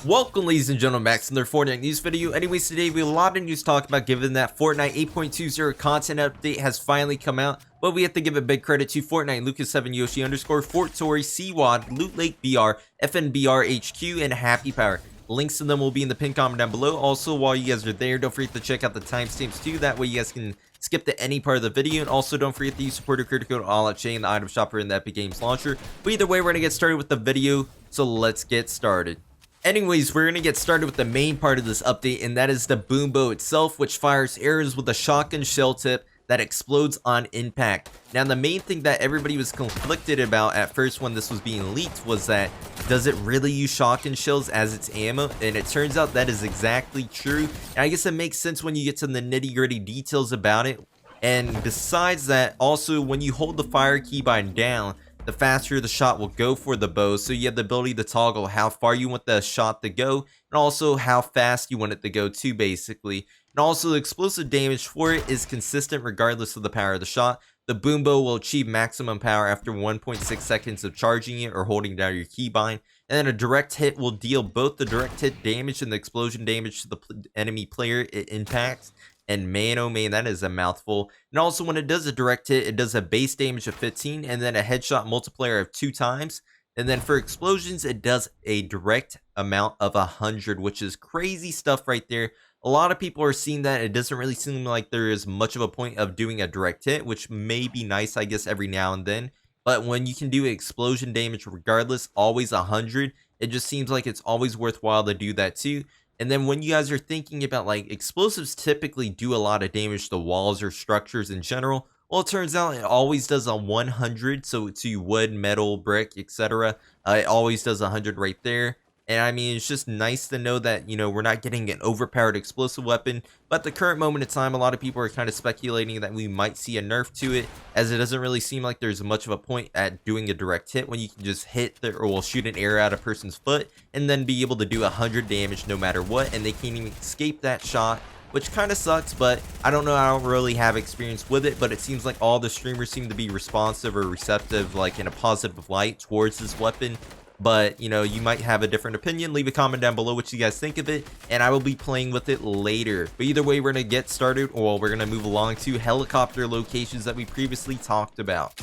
Welcome ladies and gentlemen back to another Fortnite news video. Anyways, today we have a lot of news to talk about given that Fortnite 8.20 content update has finally come out. But we have to give a big credit to Fortnite Lucas7 Yoshi _ Fort Tory CWAD Loot Lake BR FNBR HQ and Happy Power. Links to them will be in the pinned comment down below. Also, while you guys are there, don't forget to check out the timestamps too. That way you guys can skip to any part of the video. And also don't forget to use supporter critical code AllOutJay in the item shopper in the Epic Games launcher. But either way, we're gonna get started with the video. So let's get started. Anyways, we're going to get started with the main part of this update, and that is the Boom Bow itself, which fires arrows with a shotgun shell tip that explodes on impact. Now, the main thing that everybody was conflicted about at first when this was being leaked was that, does it really use shotgun shells as its ammo? And it turns out that is exactly true. And I guess it makes sense when you get to the nitty-gritty details about it. And besides that, also, when you hold the fire keybind down, the faster the shot will go for the bow, so you have the ability to toggle how far you want the shot to go and also how fast you want it to go too, basically. And also the explosive damage for it is consistent regardless of the power of the shot. The Boom Bow will achieve maximum power after 1.6 seconds of charging it or holding down your keybind, and then a direct hit will deal both the direct hit damage and the explosion damage to the enemy player it impacts. And man, oh man, that is a mouthful. And also when it does a direct hit, it does a base damage of 15 and then a headshot multiplier of 2 times. And then for explosions, it does a direct amount of 100, which is crazy stuff right there. A lot of people are seeing that. It doesn't really seem like there is much of a point of doing a direct hit, which may be nice, I guess, every now and then. But when you can do explosion damage regardless, always 100, it just seems like it's always worthwhile to do that too. And then when you guys are thinking about, like, explosives typically do a lot of damage to walls or structures in general, well, it turns out it always does a 100, so to wood, metal, brick, etc. It always does 100 right there. And I mean, it's just nice to know that, you know, we're not getting an overpowered explosive weapon. But at the current moment in time, a lot of people are kind of speculating that we might see a nerf to it, as it doesn't really seem like there's much of a point at doing a direct hit when you can just hit or will shoot an arrow at a person's foot and then be able to do 100 damage no matter what, and they can't even escape that shot, which kind of sucks. But I don't know, I don't really have experience with it, but it seems like all the streamers seem to be responsive or receptive, like in a positive light towards this weapon. But, you know, you might have a different opinion. Leave a comment down below what you guys think of it, and I will be playing with it later. But either way, we're going to get started, or we're going to move along to helicopter locations that we previously talked about.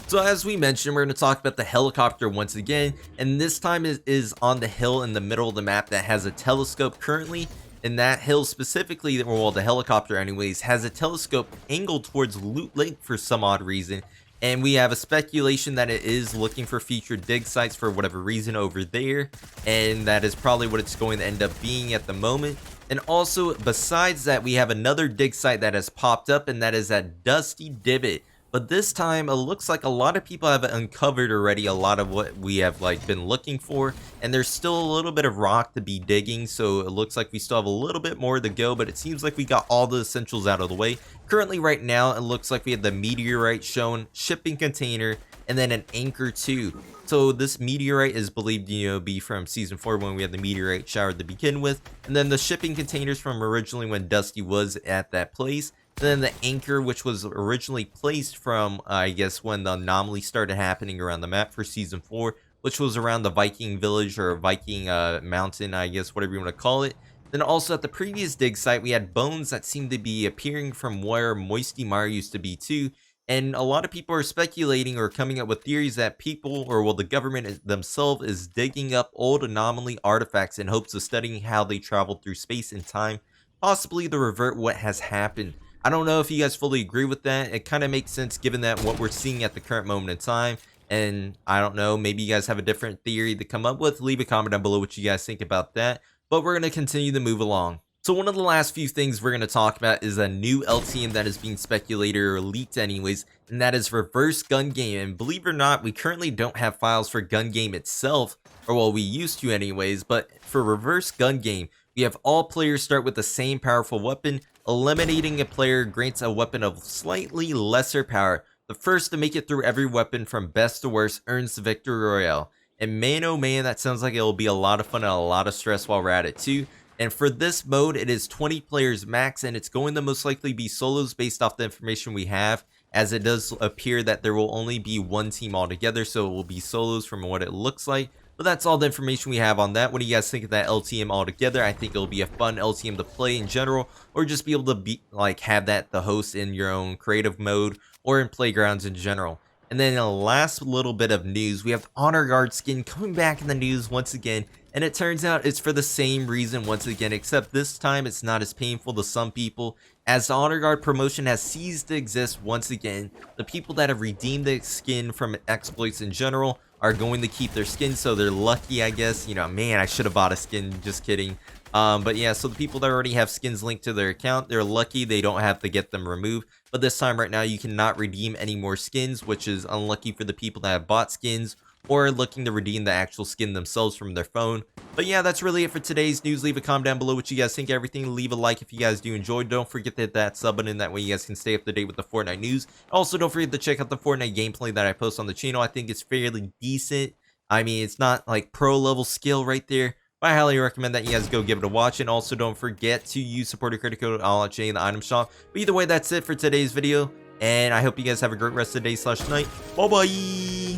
So as we mentioned, we're going to talk about the helicopter once again, and this time is on the hill in the middle of the map that has a telescope currently. And that hill specifically, well, the helicopter anyways, has a telescope angled towards Loot Lake for some odd reason. And we have a speculation that it is looking for future dig sites for whatever reason over there. And that is probably what it's going to end up being at the moment. And also, besides that, we have another dig site that has popped up, and that is at Dusty Divot. But this time, it looks like a lot of people have uncovered already a lot of what we have been looking for. And there's still a little bit of rock to be digging, so it looks like we still have a little bit more to go. But it seems like we got all the essentials out of the way. Currently, right now, it looks like we have the meteorite shown, shipping container, and then an anchor too. So this meteorite is believed, you know, be from season 4 when we had the meteorite shower to begin with. And then the shipping containers from originally when Dusty was at that place. And then the anchor, which was originally placed from, I guess, when the anomaly started happening around the map for season 4, which was around the Viking village or Viking mountain, I guess, whatever you want to call it. Then also at the previous dig site, we had bones that seemed to be appearing from where Moisty Mire used to be too. And a lot of people are speculating or coming up with theories that people, or well, the government themselves is digging up old anomaly artifacts in hopes of studying how they traveled through space and time, possibly to revert what has happened. I don't know if you guys fully agree with that. It kind of makes sense given that what we're seeing at the current moment in time. And I don't know, maybe you guys have a different theory to come up with. Leave a comment down below what you guys think about that. But we're going to continue to move along. So one of the last few things we're going to talk about is a new LTM that is being speculated or leaked anyways, and that is Reverse Gun Game. And believe it or not, we currently don't have files for Gun Game itself, or well, we used to anyways. But for Reverse Gun Game, we have all players start with the same powerful weapon. Eliminating a player grants a weapon of slightly lesser power. The first to make it through every weapon from best to worst earns the victory royale. And man, oh man, that sounds like it'll be a lot of fun and a lot of stress while we're at it too. And for this mode, it is 20 players max, and it's going to most likely be solos based off the information we have, as it does appear that there will only be one team altogether, so it will be solos from what it looks like. But that's all the information we have on that. What do you guys think of that LTM altogether? I think it'll be a fun LTM to play in general, or just be able to be like have that the host in your own creative mode or in playgrounds in general. And then a last little bit of news, we have Honor Guard skin coming back in the news once again, and it turns out it's for the same reason once again, except this time it's not as painful to some people, as the Honor Guard promotion has ceased to exist once again. The people that have redeemed the skin from exploits in general are going to keep their skin, so they're lucky, I guess. You know, man, I should have bought a skin, just kidding. But yeah, so the people that already have skins linked to their account, they're lucky they don't have to get them removed. But this time right now, you cannot redeem any more skins, which is unlucky for the people that have bought skins or are looking to redeem the actual skin themselves from their phone. But yeah, that's really it for today's news. Leave a comment down below what you guys think of everything. Leave a like if you guys do enjoy. Don't forget to hit that sub button. That way you guys can stay up to date with the Fortnite news. Also, don't forget to check out the Fortnite gameplay that I post on the channel. I think it's fairly decent. I mean, it's not like pro level skill right there, but I highly recommend that you guys go give it a watch. And also don't forget to use supporter credit code AllOutJay in the item shop. But either way, that's it for today's video, and I hope you guys have a great rest of the day / night. Bye bye.